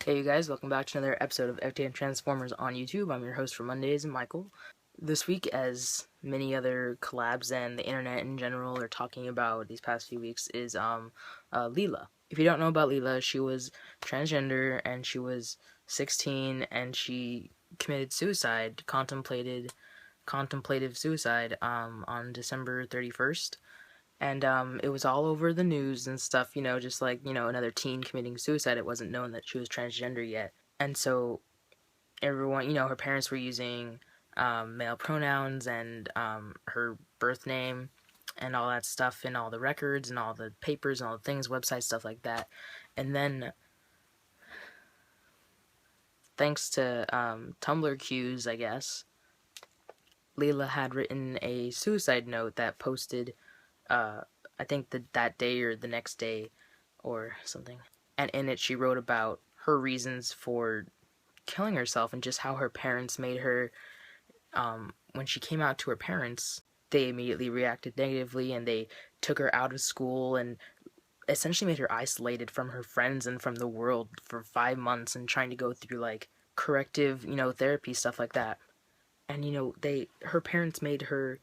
Hey you guys, welcome back to another episode of FTN Transformers on YouTube. I'm your host for Mondays, Michael. This week, as many other collabs and the internet in general are talking about these past few weeks, is Leelah. If you don't know about Leelah, she was transgender and she was 16 and she committed suicide, contemplative suicide on December 31st. And it was all over the news and stuff, just like, another teen committing suicide. It wasn't known that she was transgender yet. And so everyone, her parents were using male pronouns and her birth name and all that stuff in all the records and all the papers and all the things, websites, stuff like that. And then, thanks to Tumblr cues, I guess, Leelah had written a suicide note that posted I think that day or the next day or something. And in it she wrote about her reasons for killing herself and just how her parents made her, when she came out to her parents, they immediately reacted negatively and they took her out of school and essentially made her isolated from her friends and from the world for 5 months and trying to go through like corrective, therapy, stuff like that. And her parents made her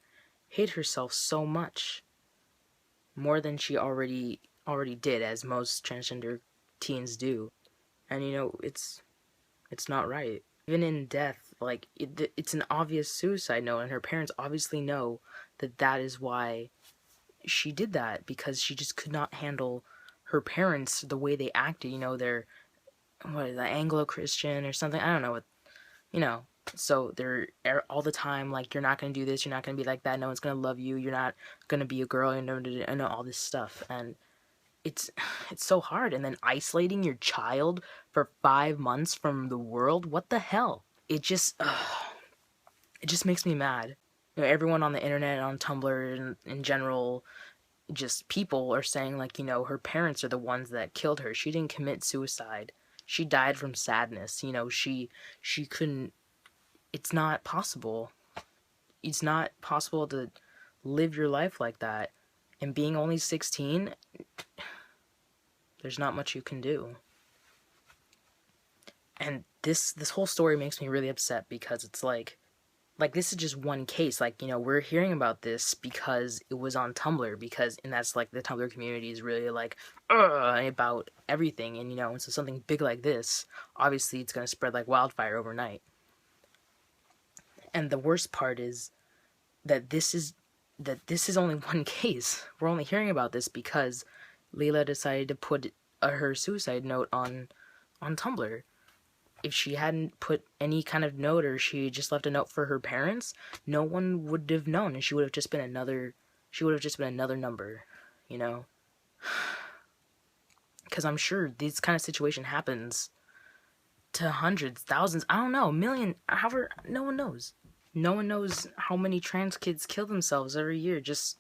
hate herself so much, more than she already did, as most transgender teens do. And it's not right. Even in death, like it's an obvious suicide note, and her parents obviously know that is why she did that, because she just could not handle her parents the way they acted. They're Anglo-Christian or something. I don't know what. So they're all the time like, you're not gonna do this, you're not gonna be like that, no one's gonna love you, you're not gonna be a girl, and all this stuff. And it's so hard. And then isolating your child for 5 months from the world, what the hell? It just makes me mad. Everyone on the internet, on Tumblr, and in general, just people are saying like, her parents are the ones that killed her. She didn't commit suicide, she died from sadness. She couldn't. It's not possible. It's not possible to live your life like that. And being only 16, there's not much you can do. And this whole story makes me really upset, because it's like this is just one case. Like, we're hearing about this because it was on Tumblr, and that's like, the Tumblr community is really like about everything. And and so something big like this, obviously it's going to spread like wildfire overnight. And the worst part is that this is only one case. We're only hearing about this because Leelah decided to put her suicide note on Tumblr. If she hadn't put any kind of note, or she just left a note for her parents, no one would have known, and she would have just been another number, Because I'm sure this kind of situation happens to hundreds, thousands, I don't know, a million, however, no one knows. No one knows how many trans kids kill themselves every year just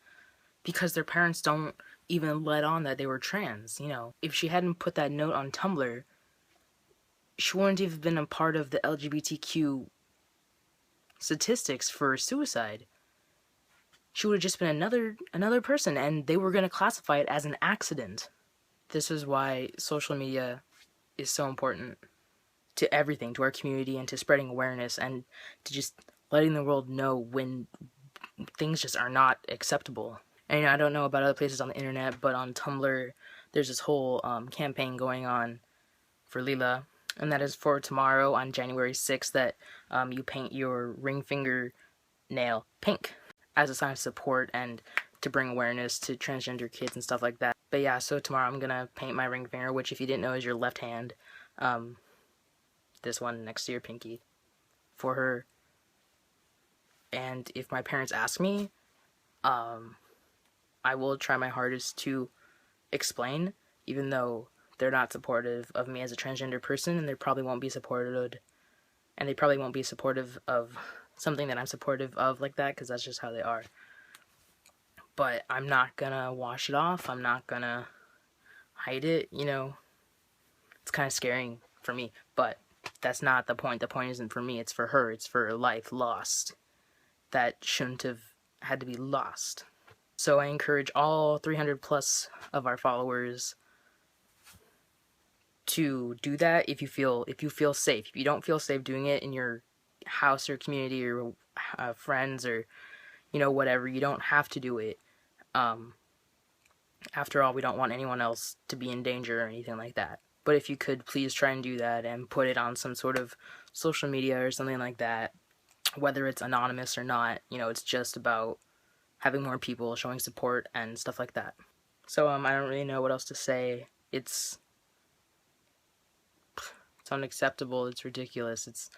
because their parents don't even let on that they were trans. If she hadn't put that note on Tumblr, she wouldn't have been a part of the LGBTQ statistics for suicide. She would have just been another person, and they were going to classify it as an accident. This is why social media is so important to everything, to our community, and to spreading awareness, and to just letting the world know when things just are not acceptable. And I don't know about other places on the internet, but on Tumblr, there's this whole campaign going on for Leelah, and that is for tomorrow on January 6th, that you paint your ring finger nail pink as a sign of support and to bring awareness to transgender kids and stuff like that. But yeah, so tomorrow I'm gonna paint my ring finger, which, if you didn't know, is your left hand. This one next to your pinky, for her. And if my parents ask me, I will try my hardest to explain, even though they're not supportive of me as a transgender person, and they probably won't be supportive of something that I'm supportive of like that, because that's just how they are. But I'm not gonna wash it off. I'm not gonna hide it. It's kind of scaring for me, but that's not the point. The point isn't for me, it's for her. It's for a life lost that shouldn't have had to be lost. So I encourage all 300 plus of our followers to do that if you feel safe. If you don't feel safe doing it in your house or community or friends or whatever, you don't have to do it. After all, we don't want anyone else to be in danger or anything like that. But if you could, please try and do that and put it on some sort of social media or something like that, whether it's anonymous or not. It's just about having more people showing support and stuff like that. So I don't really know what else to say. It's unacceptable. It's ridiculous. It's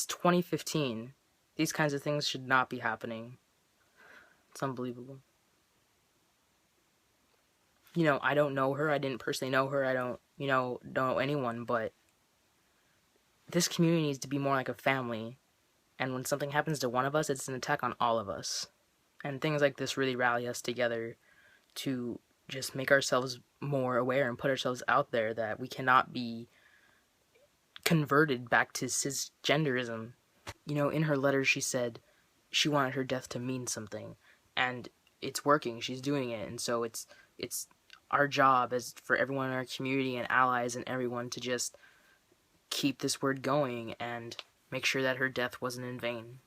2015. These kinds of things should not be happening. It's unbelievable. I don't know her. I didn't personally know her. I don't know anyone, but this community needs to be more like a family. And when something happens to one of us, it's an attack on all of us. And things like this really rally us together to just make ourselves more aware and put ourselves out there that we cannot be converted back to cisgenderism. In her letter she said she wanted her death to mean something, and it's working. She's doing it, and so it's our job as for everyone in our community and allies and everyone to just keep this word going and make sure that her death wasn't in vain,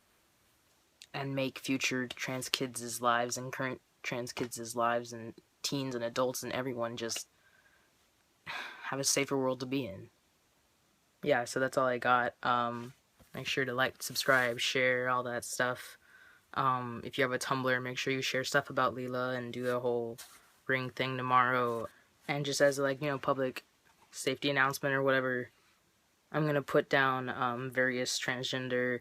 and make future trans kids' lives and current trans kids' lives and teens and adults and everyone just have a safer world to be in. Yeah, so that's all I got. Make sure to like, subscribe, share, all that stuff. If you have a Tumblr, make sure you share stuff about Leelah and do the whole ring thing tomorrow. And just as public safety announcement or whatever, I'm gonna put down various transgender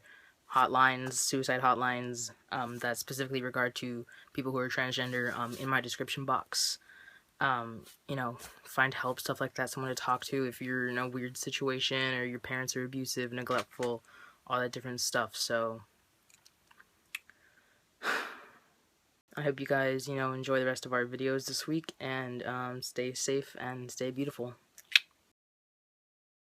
hotlines, suicide hotlines, that specifically regard to people who are transgender in my description box. Find help, stuff like that, someone to talk to if you're in a weird situation or your parents are abusive, neglectful, all that different stuff. So I hope you guys, enjoy the rest of our videos this week, and stay safe and stay beautiful.